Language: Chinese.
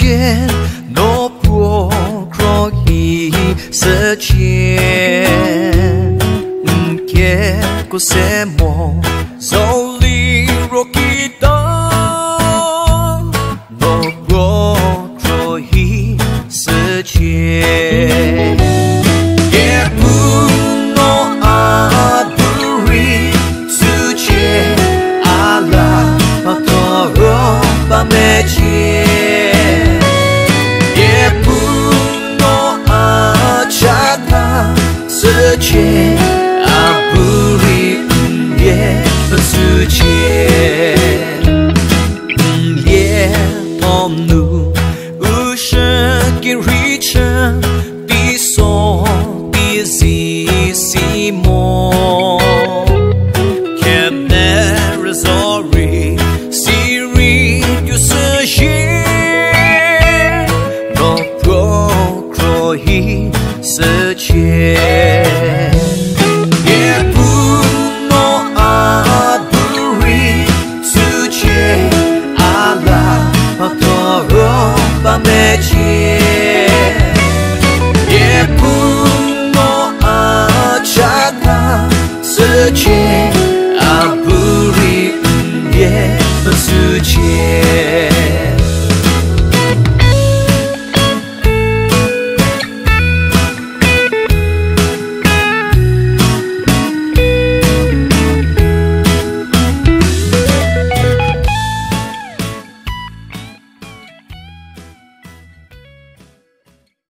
也诺不可以实现，结果什么？手里若记得，诺不可以实现。也不诺阿查他世界阿不离也世界也同路无是给瑞成比索比西西莫 Can never sorry Siri 就是世界也不诺阿不离世界阿拉巴多罗巴美界也不诺阿查他世界。